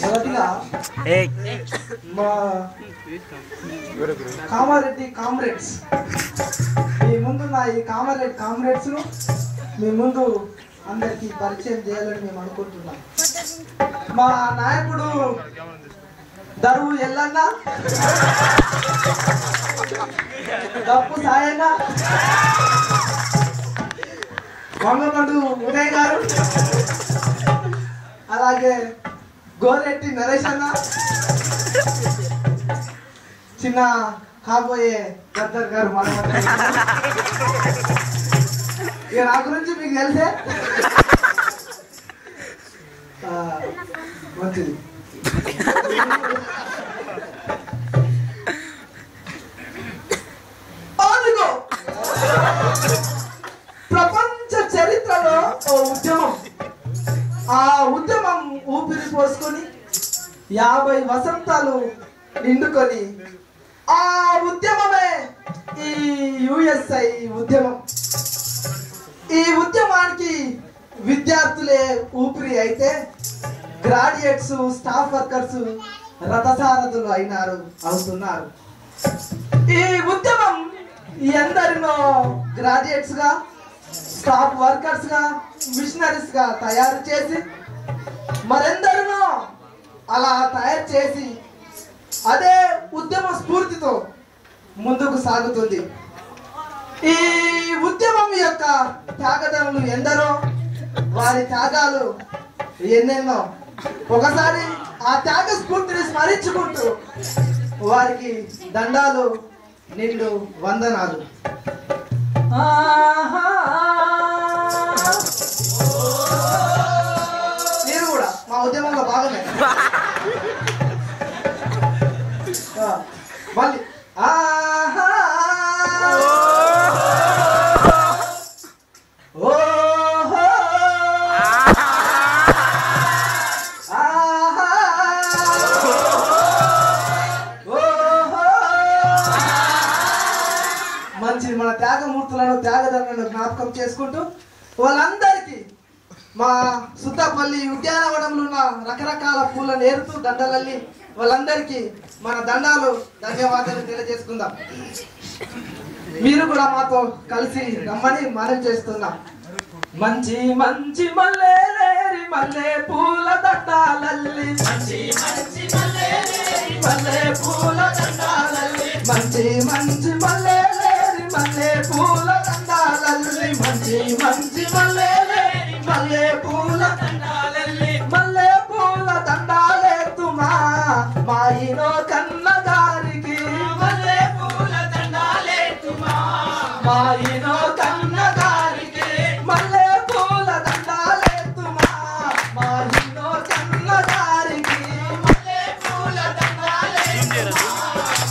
మొదటిగా మా కామారెడ్డి కామ్రేడ్స్ మీ ముందు ఈ కామ్రేడ్స్ ను మీ ముందు అందరికి పరిచయం చేయాలని మేము అనుకుంటున్నాం. మా నాయకుడు దరువు ఎల్లన్న, దప్పు సాయన్న, వంగమండు ఉదయ్ గారు, అలాగే గోరెట్టి నరేష్ అన్న, చిన్న కాబోయే గద్దర్ గారు మనమంటే ఇక నా గురించి మీకు తెలిసే మంచిది. ప్రపంచ చరిత్రలో ఓ ఉద్యమం, ఆ ఉద్యమం ఊపిరి పోసుకొని 50 వసంతాలు నిండుకొని ఆ ఉద్యమమే ఈ యుఎస్ఐ ఉద్యమం. ఈ ఉద్యమానికి విద్యార్థులే ఊపిరి అయితే గ్రాడ్యుయేట్స్, స్టాఫ్ వర్కర్స్ రథసారథులు అవుతున్నారు. ఈ ఉద్యమం ఎందరినో గ్రాడ్యుయేట్స్ గా, స్టాఫ్ వర్కర్స్ గా, మిషనరీస్ గా తయారు చేసి మరెందరినో అలా తయారు చేసి అదే ఉద్యమ స్ఫూర్తితో ముందుకు సాగుతుంది. ఈ ఉద్యమం యొక్క త్యాగదనులు ఎందరో, వారి త్యాగాలు ఎన్నెన్నో. ఒకసారి ఆ త్యాగ స్ఫూర్తిని స్మరించుకుంటూ వారికి దండాలు, నిండు వందనాలు. మీరు కూడా మా ఉద్యమంలో భాగమే. మళ్ళీ మంచి మన త్యాగమూర్తులను, త్యాగదనులను జ్ఞాపకం చేసుకుంటూ వాళ్ళందరికీ మా సుత్తపల్లి ఉద్యానవనంలో ఉన్న రకరకాల పూలను ఏరుతూ దండలల్లి వాళ్ళందరికీ మన దండాలు, ధన్యవాదాలు తెలియజేసుకుందాం. మీరు కూడా మాతో కలిసి రమ్మని మనం చేస్తున్నాం. మంచి మంచి మల్లెలేరి మల్లె పూల దండాలల్లి, మంచి మంచి మల్లెలేరి మల్లె పూల దండాలల్లి, మంచి మంచి మల్లెలేరి మల్లె పూల దండాలల్లి, మంచి మంచి మల్లెలేరి మల్లె పూల దండాలల్లి, మల్లె పూల దండాలెత్తుమా మాయినో కన్నగారికి, మల్లె పూల దండాలెత్తుమా మాయినో కన్నగారికి, మల్లె పూల దండాలెత్తుమా మాయినో కన్నగారికి, మల్లె పూల దండాలెత్తుమా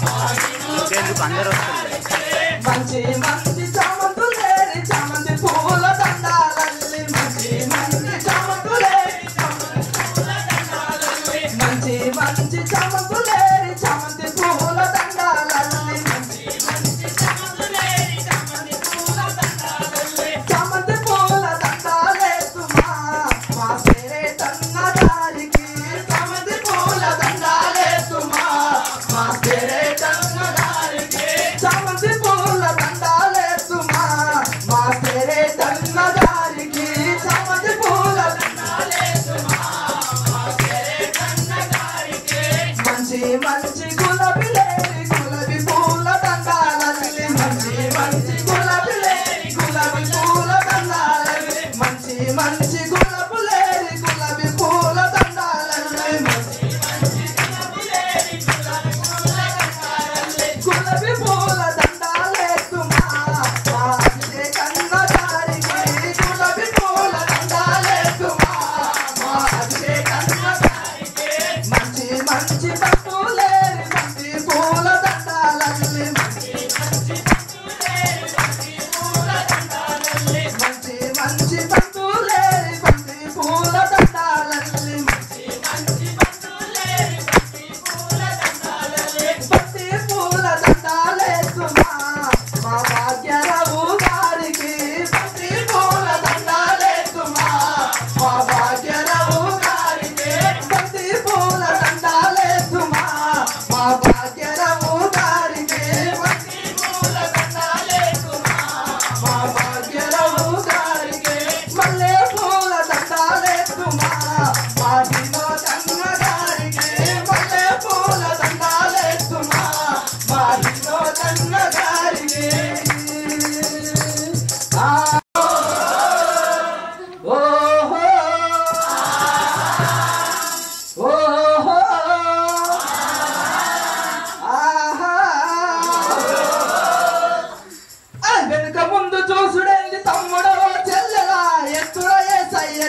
మాయినో కన్నగారికి, మంచి మంచి చామంతులేరి చామంతి పూల దండాలల్లి, మంచి మంచి చామంతులేరి చామంతి పూల దండాలల్లి, మంచి మంచి చామంతులేరి చామంతి పూల దండాలల్లి, మంచి మంచి చామంతులేరి చామంతి పూల దండాలల్లి, చామంతి పూల దండాలెత్తుమా మా పేరే తన్నగారికి, చామంతి పూల దండాలెత్తుమా మా పేరే తన్నగారికి, చామంతి పూల దండాలెత్తుమా మా పేరే తన్నగారికి, చామంతి పూల దండాలెత్తుమా మా పేరే తన్నగారికి, మంచి మంచి గులాబీలేరి గులాబీ పూల దండాలల్లి, మంచి మంచి గులాబీలేరి గులాబీ పూల దండాలల్లి, మంచి మంచి గులాబీలేరి గులాబీ పూల దండాలల్లి, మంచి మంచి గులాబీలేరి గులాబీ పూల దండాలల్లి, గులాబీ పూల దండాలెత్తుమా మా అభిషే కన్నగారికి, గులాబీ పూల దండాలెత్తుమా మా అభిషే కన్నగారికి, మంచి మంచి బంతులేరి బంతి పూల దండాలల్లి, మంచి మంచి బంతులేరి బంతి పూల దండాలల్లి, మంచి మంచి బంతులేరి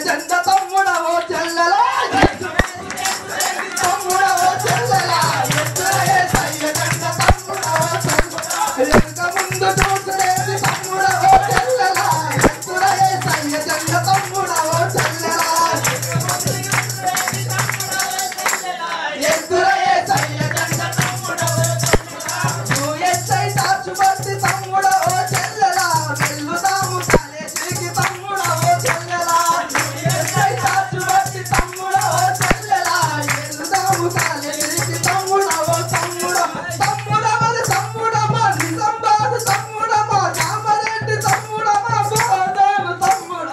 జెండ తమ్ముడవో చెల్లెలా తమ్ముడవో చెల్లెలా ఎత్తురే సయ్య జెండ తమ్ముడవో చెల్లెలా వెనుక ముందు చూసలేని తమ్ముడవో చెల్లెలా ఎత్తురే సయ్య జెండ తమ్ముడవో చెల్లెలా ఎత్తురే సయ్య జెండ తమ్ముడవో యుఎస్ఐ తాచుబట్టి తమ్ముడవో చెల్లెలా వెల్లుదాము కాలేజీకి తమ్ముడవో చెల్లెలా యుఎస్ఐ తాచుబట్టి తమ్ముడవో చెల్లెలా వెల్లుదాము కాలేజీకి తమ్ముడవో తమ్ముడో తమ్ముడవని తమ్ముడమా నిజామాబాద్ తమ్ముడమా కామారెడ్డి తమ్ముడమా బోధన తమ్ముడ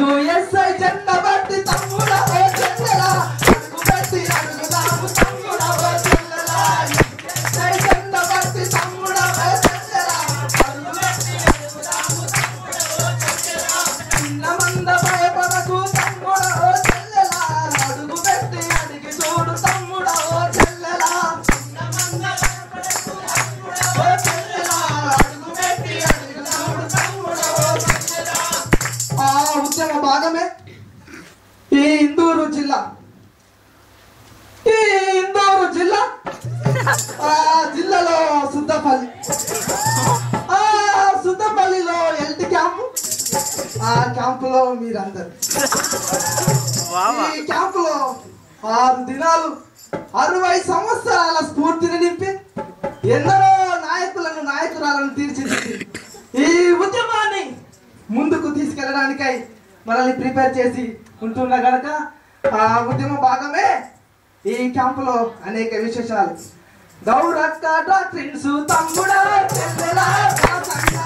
యుఎస్ఐ జెండా బట్టి తమ్ముడవో చెల్లెలా అడుగు పెట్టి అడుగుదాము తమ్ముడవో చెల్లెలా యుఎస్ఐ జెండా బట్టి తమ్ముడవో చెల్లెలా అడుగు పెట్టి అడుగుదాము తమ్ముడవో చెల్లెలా చిన్న మంద భయపడకు తమ్ముడవో చెల్లెలా అడుగు పెట్టి అడిగి చూడు తమ్ముడవో చెల్లెలా చిన్న మంద భయపడకు తమ్ముడవో చెల్లెలా అడుగు పెట్టి అడిగి చూడు తమ్ముడవో చెల్లెలా ఆ ఉద్యమ భాగమే ఈ ఇందూరు జిల్లా ఆ జిల్లాలో సుద్దపల్లి ఆ సుద్దపల్లిలో ఎల్టీ క్యాంపు ఆ క్యాంపులో మీరందరు ఈ క్యాంపులో 6 దినాలు 60 సంవత్సరాల స్ఫూర్తిని నింపి ఎందరో నాయకురాలను తీర్చిదిద్ది ఈ ఉద్యమాన్ని ముందుకు తీసుకెళ్ళడానికై మనల్ని ప్రిపేర్ చేసి ఉంటున్నా గనక ఆ ఉద్యమ భాగమే ఈ క్యాంపులో అనేక విశేషాలు గౌరక్క డాక్టర్స్ తమ్ముడా చెల్లెలా తమ్ముడా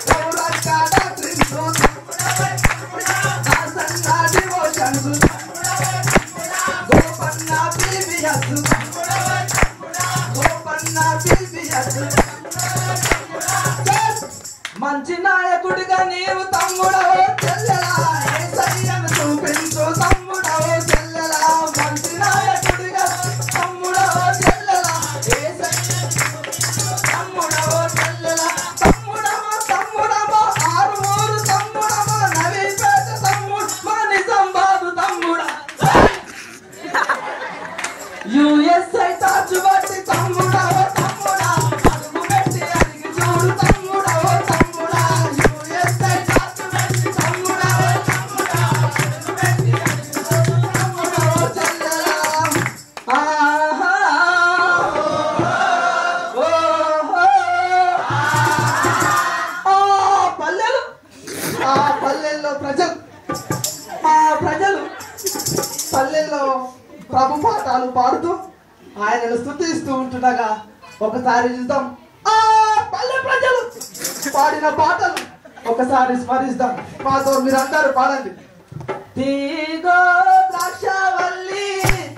గౌరక్క డాక్టర్స్ గోపన్న బీబీఎస్ మంచి నాయకుడిగా నీవు తమ్ముడవో చెల్లెలా యేసయ్యను చూపించు తమ్ముడవో చెల్లెలా మంచి నాయకుడిగా తమ్ముడవో చెల్లెలా యేసయ్యను చూపించు తమ్ముడవో చెల్లెలా తమ్ముడమో ఆరుమూరు తమ్ముడమో నవీపేట తమ్ముడు మా నిజామాబాదు తమ్ముడా యుఎస్ఐ తాచుబట్టి తమ్ముడవో తమ్ముడా అడుగు పెట్టి అడిగి చూడు తమ్ముడవో తమ్ముడా యుఎస్ఐ తాచుబట్టి తమ్ముడవో తమ్ముడా అడుగు పెట్టి అడిగి చూడు తమ్ముడవో చెల్లెలా ఆహా ఓహో ఆ పల్లెల్లో పల్లెల్లో ప్రభు పాఠాలు పాడుతూ ఆయనను స్తుతిస్తూ ఉంటుండగా ఒకసారి చూద్దాం ఆ పల్లె ప్రజలు పాడిన పాటలు ఒకసారి స్మరిస్తాం మాతో మీరందరూ పాడండి తీగో ద్రాక్షవల్లి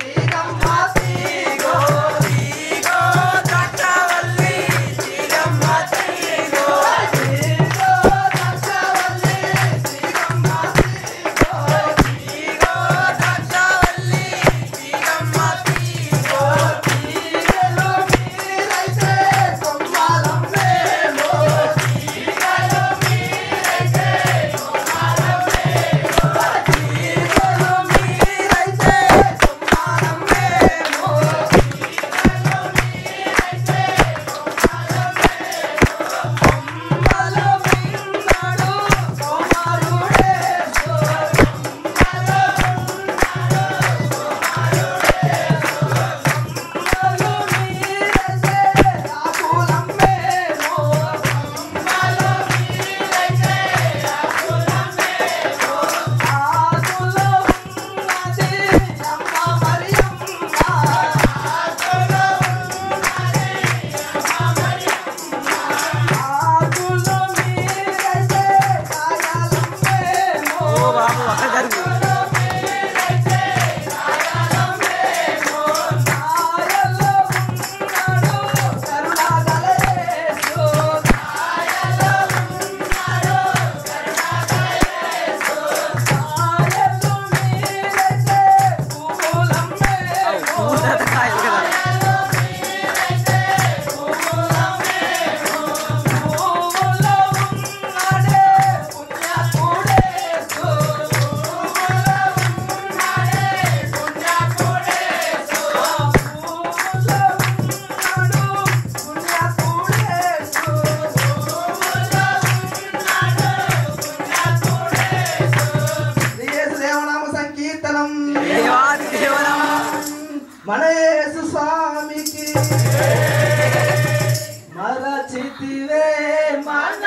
తీగమ్మ తీగో తీగో ద్రాక్షవల్లి తీగమ్మ తీగో తీగో ద్రాక్షవల్లి తీగమ్మ తీగో తీగో ద్రాక్షవల్లి తీగమ్మ తీగో తీగలో మీరైతే కొమ్మాలం మేమో తీగలో మీరైతే కొమ్మాలం మేమో తీగలో నీవే మన